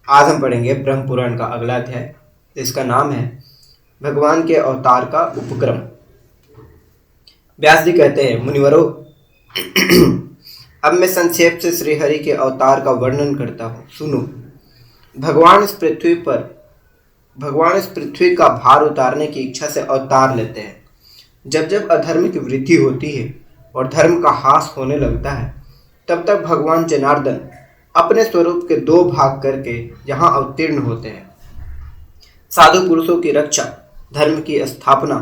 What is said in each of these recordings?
आज हम पढ़ेंगे ब्रह्म पुराण का अगला अध्याय, जिसका नाम है भगवान के अवतार का उपक्रम। व्यास जी कहते हैं, मुनिवरों, अब मैं संक्षेप से श्रीहरि के अवतार का वर्णन करता हूँ, सुनो। भगवान इस पृथ्वी का भार उतारने की इच्छा से अवतार लेते हैं। जब जब अधर्म की वृद्धि होती है और धर्म का ह्रास होने लगता है, तब तक भगवान जनार्दन अपने स्वरूप के दो भाग करके यहाँ अवतीर्ण होते हैं। साधु पुरुषों की रक्षा, धर्म की स्थापना,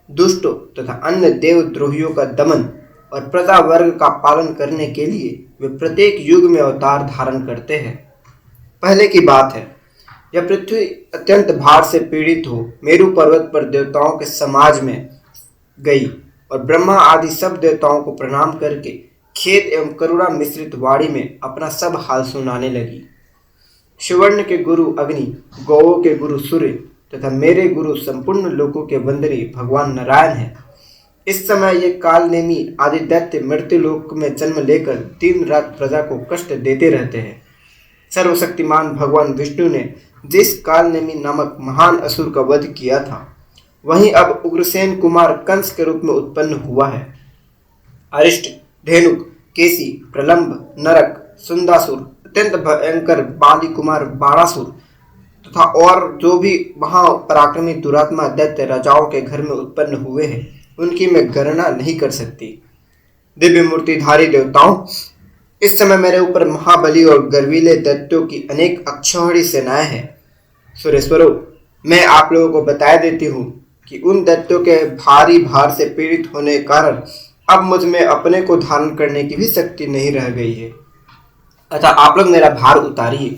दुष्टों तथा अन्य देवद्रोहियों का दमन और प्रजा वर्ग का पालन करने के लिए वे प्रत्येक युग में अवतार धारण करते हैं। पहले की बात है, जब पृथ्वी अत्यंत भार से पीड़ित हो मेरु पर्वत पर देवताओं के समाज में गई और ब्रह्मा आदि सब देवताओं को प्रणाम करके खेद एवं करुणा मिश्रित वाणी में अपना सब हाल सुनाने लगी। सुवर्ण के गुरु अग्नि, गौओं के गुरु सूर्य तथा मेरे गुरु संपूर्ण लोकों के वंदनीय भगवान नारायण है। इस समय ये कालनेमी आदि दैत्य मृत्यु लोक में जन्म लेकर दिन रात प्रजा को कष्ट देते रहते हैं। सर्वशक्तिमान भगवान विष्णु ने जिस कालनेमी नामक महान असुर का वध किया था, वहीं अब उग्रसेन कुमार कंस के रूप में उत्पन्न हुआ है। अरिष्ट, धेनुक, केसी, प्रलंब, नरक, सुंदासुर, अत्यंत भयंकर बाली कुमार बाणासुर तथा और जो भी महापराक्रमी दुरात्मा दैत्य राजाओं के घर में उत्पन्न हुए हैं, उनकी मैं गणना नहीं कर सकती। दिव्य मूर्तिधारी देवताओं, इस समय मेरे ऊपर महाबली और गर्वीले दैत्यों की अनेक अक्षौहिणी सेनाएं हैं। सुरेश्वरों, मैं आप लोगों को बता देती हूँ कि उन दैत्यों के भारी भार से पीड़ित होने के कारण अब मुझ में अपने को धारण करने की भी शक्ति नहीं रह गई है, अतः आप लोग मेरा भार उतारिए।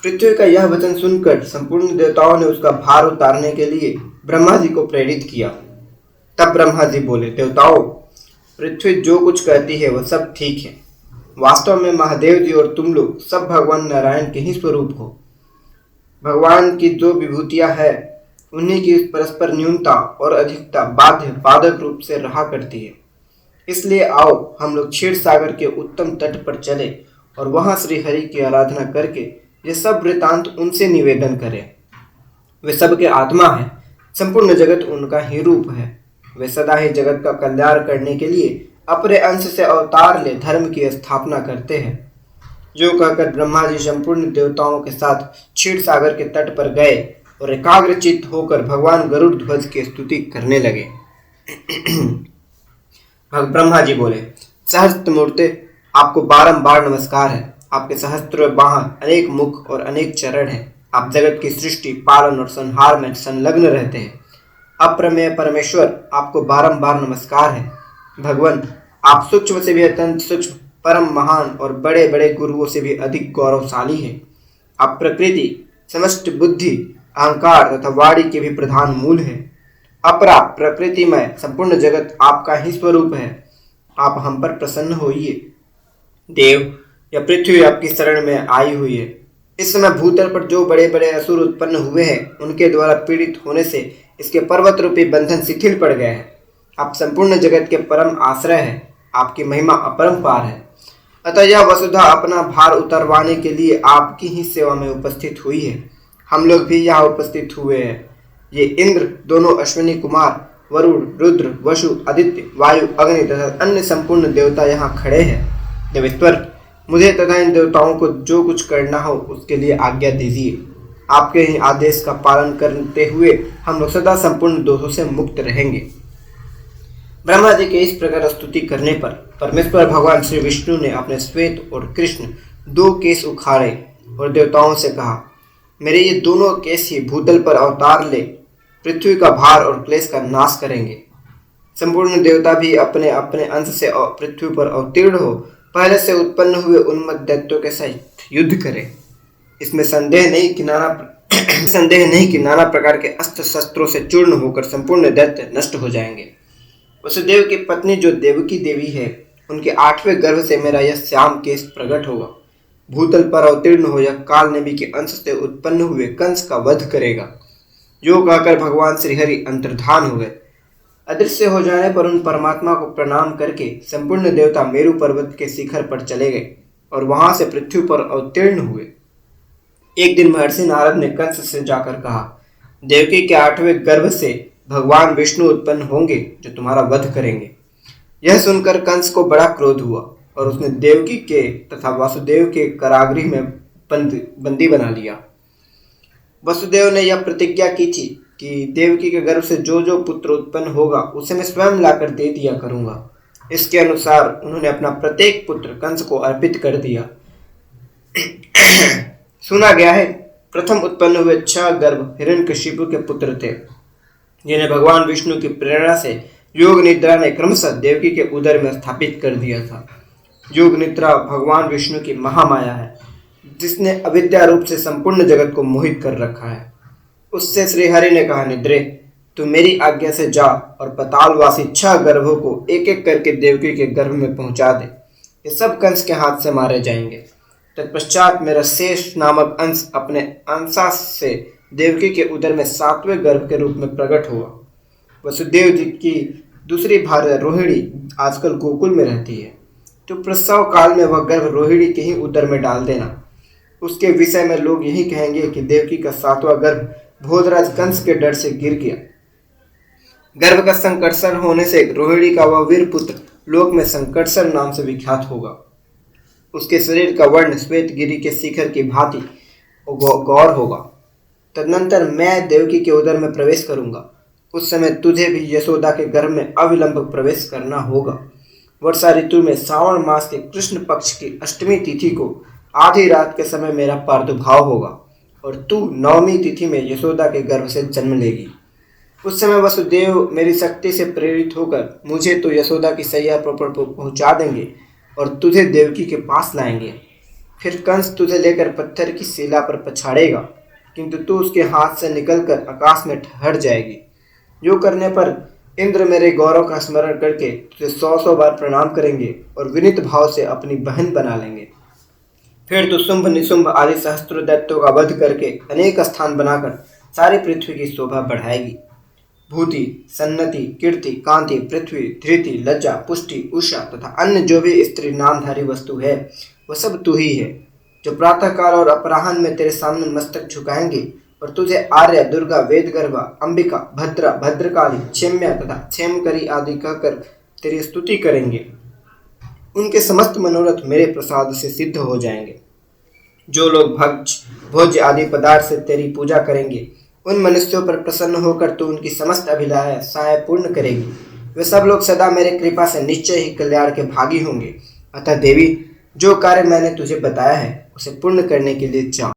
पृथ्वी का यह वचन सुनकर संपूर्ण देवताओं ने उसका भार उतारने के लिए ब्रह्मा जी को प्रेरित किया। तब ब्रह्मा जी बोले, देवताओं, पृथ्वी जो कुछ कहती है वह सब ठीक है। वास्तव में महादेव जी और तुम लोग सब भगवान नारायण के ही स्वरूप हो। भगवान की जो विभूतियां है, उन्हीं की परस्पर न्यूनता और अधिकता बाध्य बाधक रूप से रहा करती है। इसलिए आओ हम लोग क्षीर सागर के उत्तम तट पर चले और वहां श्री हरि की आराधना करके ये सब वृतांत उनसे निवेदन करें। वे सबके आत्मा है, संपूर्ण जगत उनका ही रूप है। वे सदा ही जगत का कल्याण करने के लिए अपने अंश से अवतार ले धर्म की स्थापना करते हैं। जो कहकर ब्रह्मा जी संपूर्ण देवताओं के साथ क्षीर सागर के तट पर गए और एकाग्रचित्त होकर भगवान गरुड़ ध्वज की स्तुति करने लगे। ब्रह्मा जी बोले, सहस्त्र मूर्ते, आपको बारंबार नमस्कार है। आपके सहस्त्र बाह, अनेक मुख और अनेक चरण हैं। आप जगत की सृष्टि, पालन और संहार में संलग्न रहते हैं। अप्रमेय परमेश्वर, आपको बारंबार नमस्कार है। भगवान, आप सूक्ष्म से भी अत्यंत सूक्ष्म, परम महान और बड़े बड़े गुरुओं से भी अधिक गौरवशाली हैं। आप प्रकृति, समस्त बुद्धि, अहंकार तथा वाणी के भी प्रधान मूल है। अपरा प्रकृतिमय संपूर्ण जगत आपका ही स्वरूप है। आप हम पर प्रसन्न होइए। देव, यह पृथ्वी आपकी शरण में आई हुई है। इस समय भूतल पर जो बड़े बड़े असुर उत्पन्न हुए हैं, उनके द्वारा पीड़ित होने से इसके पर्वत रूपी बंधन शिथिल पड़ गए हैं। आप संपूर्ण जगत के परम आश्रय हैं। आपकी महिमा अपरंपार है। अतः यह वसुधा अपना भार उतरवाने के लिए आपकी ही सेवा में उपस्थित हुई है। हम लोग भी यहाँ उपस्थित हुए हैं। ये इंद्र, दोनों अश्विनी कुमार, वरुण, रुद्र, वसु, आदित्य, वायु, अग्नि तथा अन्य संपूर्ण देवता यहाँ खड़े हैं। देवेश्वर, मुझे तथा इन देवताओं को जो कुछ करना हो उसके लिए आज्ञा दीजिए। आपके ही आदेश का पालन करते हुए हम लोग सदा संपूर्ण दोषों से मुक्त रहेंगे। ब्रह्मा जी के इस प्रकार स्तुति करने पर परमेश्वर भगवान श्री विष्णु ने अपने श्वेत और कृष्ण दो केश उखाड़े और देवताओं से कहा, मेरे ये दोनों केश ही भूतल पर अवतार ले पृथ्वी का भार और क्लेश का नाश करेंगे। संपूर्ण देवता भी अपने अपने अंश से पृथ्वी पर अवतीर्ण हो पहले से उत्पन्न हुए उन्मत्त दैत्यों के साथ युद्ध करें। इसमें संदेह नहीं कि नाना प्रकार के अस्त्र शस्त्रों से चूर्ण होकर संपूर्ण दैत्य नष्ट हो जाएंगे। वसुदेव की पत्नी जो देवकी देवी है, उनके 8वें गर्भ से मेरा यह श्याम केश प्रकट होगा। भूतल पर अवतीर्ण हो यह काल नबी के अंश से उत्पन्न हुए कंस का वध करेगा। जो कहकर भगवान श्रीहरि अंतर्धान हुए। अदृश्य हो जाने पर उन परमात्मा को प्रणाम करके संपूर्ण देवता मेरु पर्वत के शिखर पर चले गए और वहां से पृथ्वी पर अवतीर्ण हुए। एक दिन महर्षि नारद ने कंस से जाकर कहा, देवकी के 8वें गर्भ से भगवान विष्णु उत्पन्न होंगे जो तुम्हारा वध करेंगे। यह सुनकर कंस को बड़ा क्रोध हुआ और उसने देवकी के तथा वासुदेव के कारागृह में बंदी बना लिया। वसुदेव ने यह प्रतिज्ञा की थी कि देवकी के गर्भ से जो जो पुत्र उत्पन्न होगा उसे मैं स्वयं लाकर दे दिया करूंगा। इसके अनुसार उन्होंने अपना प्रत्येक पुत्र कंस को अर्पित कर दिया। सुना गया है प्रथम उत्पन्न हुए 6 गर्भ हिरण्यकशिपु के पुत्र थे, जिन्हें भगवान विष्णु की प्रेरणा से योग निद्रा ने क्रमशः देवकी के उदर में स्थापित कर दिया था। योग निद्रा भगवान विष्णु की महामाया है, जिसने अविद्या रूप से संपूर्ण जगत को मोहित कर रखा है। उससे श्रीहरि ने कहा, निद्रे तू मेरी आज्ञा से जा और पतालवासी 6 गर्भों को एक एक करके देवकी के गर्भ में पहुंचा दे। ये सब कंस के हाथ से मारे जाएंगे। तत्पश्चात मेरा शेष नामक अंश अपने अंशा से देवकी के उदर में 7वें गर्भ के रूप में प्रकट हुआ। वसुदेव जी की दूसरी भार्या रोहिणी आजकल गोकुल में रहती है। तो प्रसव काल में वह गर्भ रोहिणी के ही उदर में डाल देना। उसके विषय में लोग यही कहेंगे कि देवकी का 7वां गर्भ भोजराज कंस के डर से गिर गया। गर्भ का संकटसर होने से रोहिणी का वह वीर पुत्र लोक में संकटसर नाम से विख्यात होगा। उसके शरीर का वर्ण श्वेत गिरी के शिखर की भांति गौर होगा। तदनंतर मैं देवकी के उदर में प्रवेश करूंगा। उस समय तुझे भी यशोदा के गर्भ में अविलंब प्रवेश करना होगा। वर्षा ऋतु में श्रावण मास के कृष्ण पक्ष की अष्टमी तिथि को आधी रात के समय मेरा प्रादुर्भाव होगा और तू 9वीं तिथि में यशोदा के गर्भ से जन्म लेगी। उस समय वसुदेव मेरी शक्ति से प्रेरित होकर मुझे तो यशोदा की सैया पर पहुंचा देंगे और तुझे देवकी के पास लाएंगे। फिर कंस तुझे लेकर पत्थर की शिला पर पछाड़ेगा, किंतु तू उसके हाथ से निकलकर आकाश में ठहर जाएगी। जो करने पर इंद्र मेरे गौरव का स्मरण करके तुझे 100 बार प्रणाम करेंगे और विनीत भाव से अपनी बहन बना लेंगे। फिर तू शुंभ निशुंभ आदि सहस्त्र दैत्यों का वध करके अनेक स्थान बनाकर सारी पृथ्वी की शोभा बढ़ाएगी। भूति, सन्नति, कीर्ति, कांति, पृथ्वी, धृति, लज्जा, पुष्टि, उषा तथा अन्य जो भी स्त्री नामधारी वस्तु है वह सब तू ही है, जो प्रातःकाल और अपराह्न में तेरे सामने मस्तक झुकाएंगे और तुझे आर्या, दुर्गा, वेदगर्भा, अंबिका, भद्रा, भद्रकाली, क्षेम्या तथा क्षेमकरी आदि कहकर तेरी स्तुति करेंगे। उनके समस्त मनोरथ मेरे प्रसाद से सिद्ध हो जाएंगे। जो लोग भोज्य आदि पदार्थ से तेरी पूजा करेंगे उन मनुष्यों पर प्रसन्न होकर तू उनकी समस्त अभिलाषाएं पूर्ण करेगी। वे सब लोग सदा मेरे कृपा से निश्चय ही कल्याण के भागी होंगे। अतः देवी, जो कार्य मैंने तुझे बताया है उसे पूर्ण करने के लिए जा।